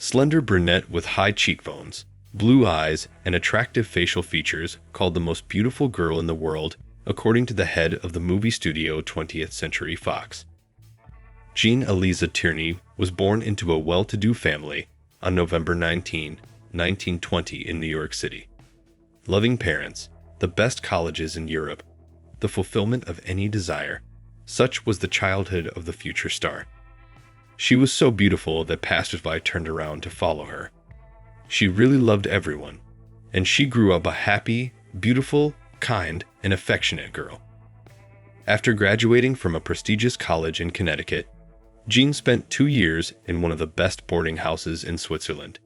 Slender brunette with high cheekbones, blue eyes, and attractive facial features, called the most beautiful girl in the world, according to the head of the movie studio 20th Century Fox. Jean Eliza Tierney was born into a well-to-do family on November 19, 1920 in New York City. Loving parents, the best colleges in Europe, the fulfillment of any desire. Such was the childhood of the future star. She was so beautiful that passers-by turned around to follow her. She really loved everyone, and she grew up a happy, beautiful, kind, and affectionate girl. After graduating from a prestigious college in Connecticut, Jean spent 2 years in one of the best boarding houses in Switzerland.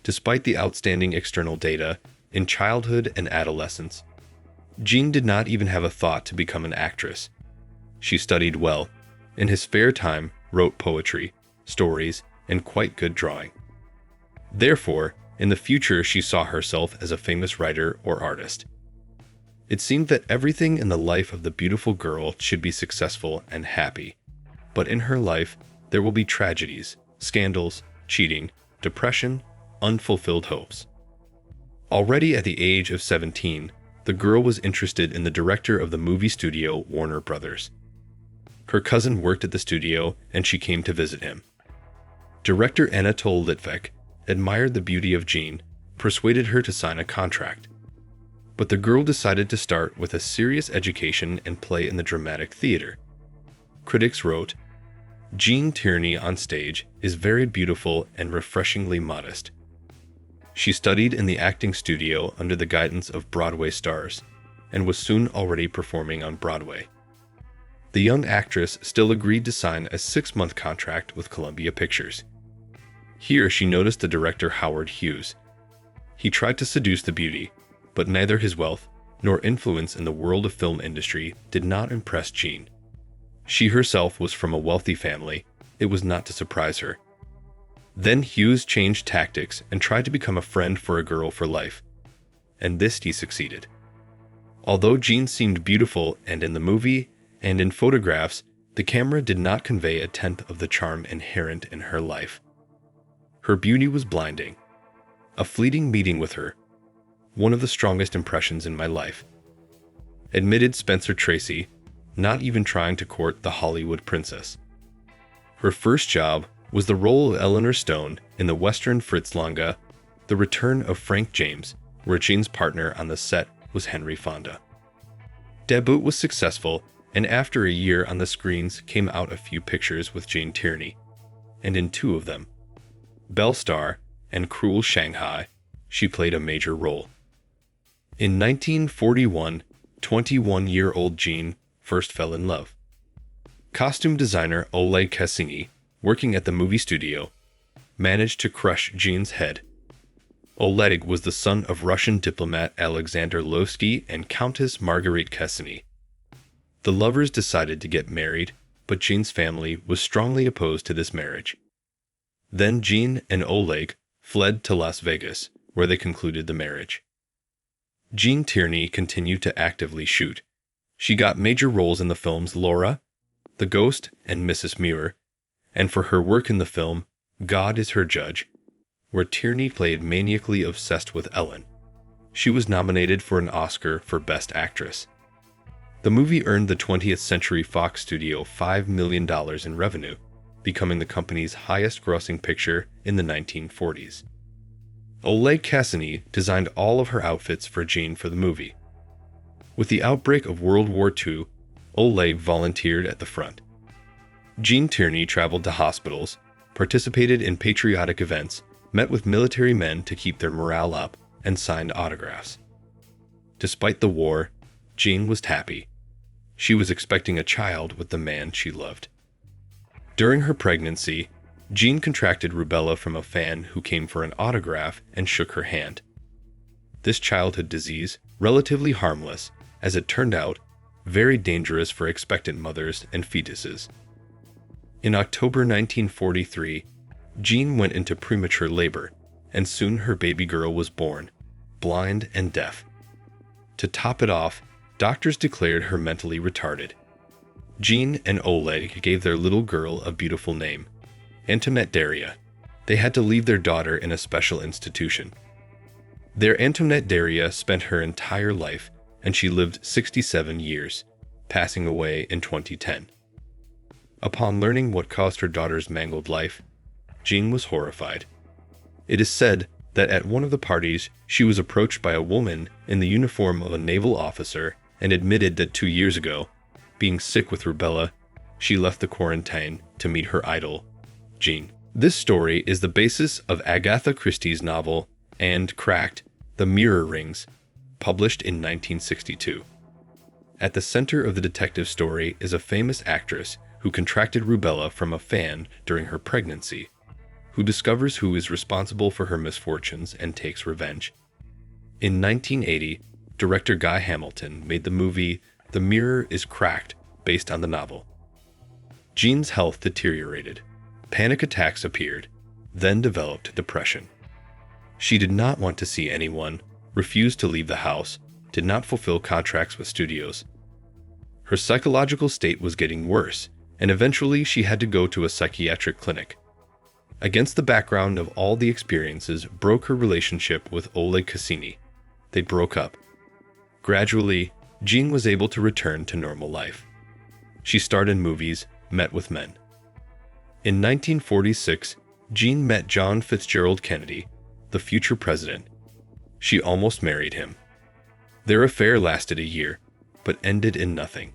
Despite the outstanding external data in childhood and adolescence, Jean did not even have a thought to become an actress. She studied well, in his spare time wrote poetry, stories, and quite good drawing. Therefore, in the future she saw herself as a famous writer or artist. It seemed that everything in the life of the beautiful girl should be successful and happy. But in her life, there will be tragedies, scandals, cheating, depression, unfulfilled hopes. Already at the age of 17, the girl was interested in the director of the movie studio Warner Brothers. Her cousin worked at the studio and she came to visit him. Director Anatole Litvak admired the beauty of Jean, persuaded her to sign a contract. But the girl decided to start with a serious education and play in the dramatic theater. Critics wrote, "Jean Tierney on stage is very beautiful and refreshingly modest." She studied in the acting studio under the guidance of Broadway stars, and was soon already performing on Broadway. The young actress still agreed to sign a 6-month contract with Columbia Pictures. Here she noticed the director Howard Hughes. He tried to seduce the beauty, but neither his wealth nor influence in the world of film industry did not impress Jean. She herself was from a wealthy family. It was not to surprise her. Then Hughes changed tactics and tried to become a friend for a girl for life. And this he succeeded. Although Jean seemed beautiful and in the movie and in photographs, the camera did not convey a tenth of the charm inherent in her life. Her beauty was blinding. A fleeting meeting with her, one of the strongest impressions in my life, admitted Spencer Tracy, not even trying to court the Hollywood princess. Her first job was the role of Eleanor Stone in the Western Fritz Lang, The Return of Frank James, where Jean's partner on the set was Henry Fonda. Debut was successful, and after a year on the screens came out a few pictures with Jean Tierney, and in 2 of them, Belle Star and Cruel Shanghai, she played a major role. In 1941, 21-year-old Jean first fell in love. Costume designer Oleg Cassini, working at the movie studio, managed to crush Jean's head. Oleg was the son of Russian diplomat Alexander Losky and Countess Marguerite Cassini. The lovers decided to get married, but Jean's family was strongly opposed to this marriage. Then Jean and Oleg fled to Las Vegas, where they concluded the marriage. Jean Tierney continued to actively shoot. She got major roles in the films Laura, The Ghost, and Mrs. Muir, and for her work in the film God is Her Judge, where Tierney played maniacally obsessed with Ellen. She was nominated for an Oscar for Best Actress. The movie earned the 20th Century Fox studio $5 million in revenue, becoming the company's highest-grossing picture in the 1940s. Oleg Cassini designed all of her outfits for Jean for the movie. With the outbreak of World War II, Oleg volunteered at the front. Jean Tierney traveled to hospitals, participated in patriotic events, met with military men to keep their morale up, and signed autographs. Despite the war, Jean was happy. She was expecting a child with the man she loved. During her pregnancy, Jean contracted rubella from a fan who came for an autograph and shook her hand. This childhood disease, relatively harmless, as it turned out, very dangerous for expectant mothers and fetuses. In October 1943, Jean went into premature labor, and soon her baby girl was born, blind and deaf. To top it off, doctors declared her mentally retarded. Jean and Oleg gave their little girl a beautiful name, Antoinette Daria, They had to leave their daughter in a special institution. Their Antoinette Daria spent her entire life, and she lived 67 years, passing away in 2010. Upon learning what caused her daughter's mangled life, Jean was horrified. It is said that at one of the parties, she was approached by a woman in the uniform of a naval officer and admitted that 2 years ago, being sick with rubella, she left the quarantine to meet her idol, Jean. This story is the basis of Agatha Christie's novel and Cracked, The Mirror Rings, published in 1962. At the center of the detective story is a famous actress who contracted rubella from a fan during her pregnancy, who discovers who is responsible for her misfortunes and takes revenge. In 1980, director Guy Hamilton made the movie The Mirror is Cracked based on the novel. Jean's health deteriorated. Panic attacks appeared, then developed depression. She did not want to see anyone, refused to leave the house, did not fulfill contracts with studios. Her psychological state was getting worse, and eventually she had to go to a psychiatric clinic. Against the background of all the experiences broke her relationship with Oleg Cassini. They broke up. Gradually, Jean was able to return to normal life. She starred in movies, met with men. In 1946, Jean met John Fitzgerald Kennedy, the future president. She almost married him. Their affair lasted a year, but ended in nothing.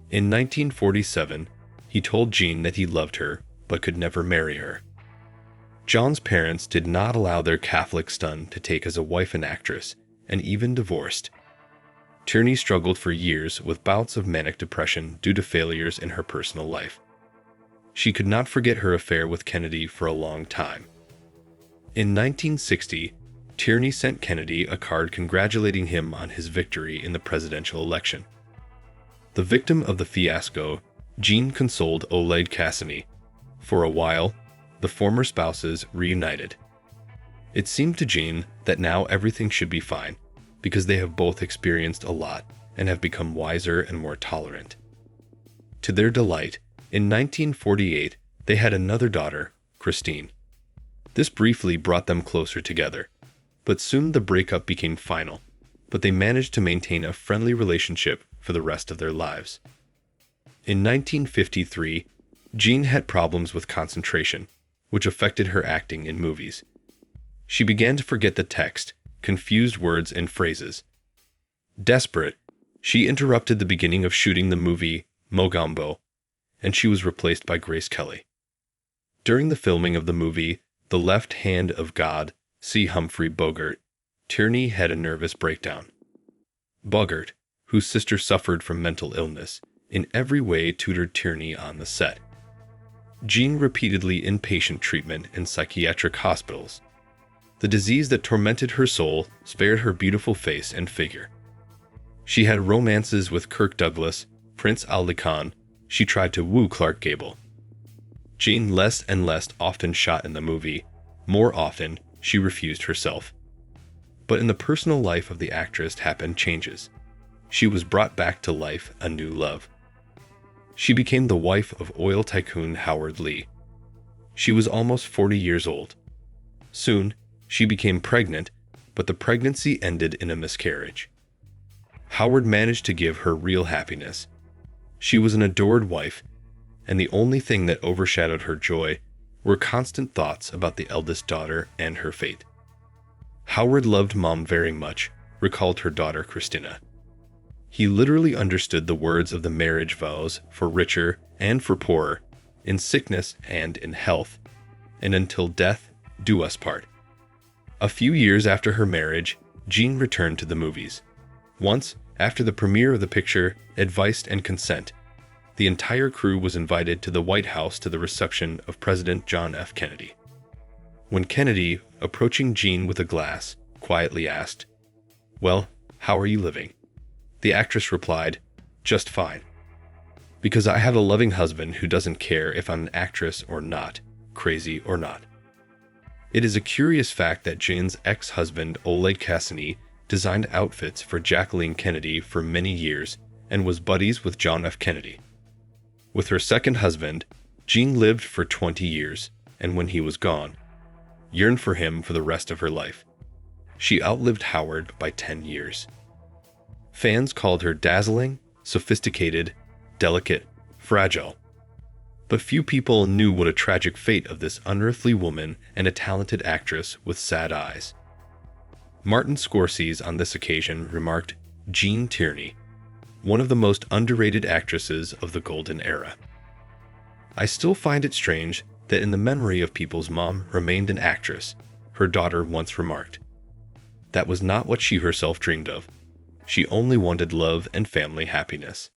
In 1947, he told Jean that he loved her, but could never marry her. John's parents did not allow their Catholic son to take as a wife an actress, and even divorced. Tierney struggled for years with bouts of manic depression due to failures in her personal life. She could not forget her affair with Kennedy for a long time. In 1960, Tierney sent Kennedy a card congratulating him on his victory in the presidential election. The victim of the fiasco, Jean consoled Oleg Cassini. For a while, the former spouses reunited. It seemed to Jean that now everything should be fine, because they have both experienced a lot and have become wiser and more tolerant. To their delight, in 1948, they had another daughter, Christine. This briefly brought them closer together, but soon the breakup became final, but they managed to maintain a friendly relationship for the rest of their lives. In 1953, Jean had problems with concentration, which affected her acting in movies. She began to forget the text, confused words and phrases. Desperate, she interrupted the beginning of shooting the movie Mogambo, and she was replaced by Grace Kelly. During the filming of the movie The Left Hand of God, C. Humphrey Bogart, Tierney had a nervous breakdown. Bogart, whose sister suffered from mental illness, in every way tutored Tierney on the set. Jean repeatedly inpatient treatment in psychiatric hospitals. The disease that tormented her soul spared her beautiful face and figure. She had romances with Kirk Douglas, Prince Ali Khan. She tried to woo Clark Gable. Jean less and less often shot in the movie. More often, she refused herself. But in the personal life of the actress happened changes. She was brought back to life a new love. She became the wife of oil tycoon Howard Lee. She was almost 40 years old. Soon, she became pregnant, but the pregnancy ended in a miscarriage. Howard managed to give her real happiness. She was an adored wife, and the only thing that overshadowed her joy were constant thoughts about the eldest daughter and her fate. Howard loved Mom very much, recalled her daughter Christina. He literally understood the words of the marriage vows for richer and for poorer, in sickness and in health, and until death do us part. A few years after her marriage, Jean returned to the movies. Once, after the premiere of the picture Advice and Consent, the entire crew was invited to the White House to the reception of President John F. Kennedy. When Kennedy, approaching Jean with a glass, quietly asked, "Well, how are you living?" The actress replied, "Just fine. Because I have a loving husband who doesn't care if I'm an actress or not, crazy or not." It is a curious fact that Jean's ex-husband Oleg Cassini designed outfits for Jacqueline Kennedy for many years and was buddies with John F. Kennedy. With her second husband, Jean lived for 20 years, and when he was gone, yearned for him for the rest of her life. She outlived Howard by 10 years. Fans called her dazzling, sophisticated, delicate, fragile. But few people knew what a tragic fate of this unearthly woman and a talented actress with sad eyes. Martin Scorsese on this occasion remarked, "Jean Tierney, one of the most underrated actresses of the golden era." I still find it strange that in the memory of people's mom remained an actress, her daughter once remarked. That was not what she herself dreamed of. She only wanted love and family happiness.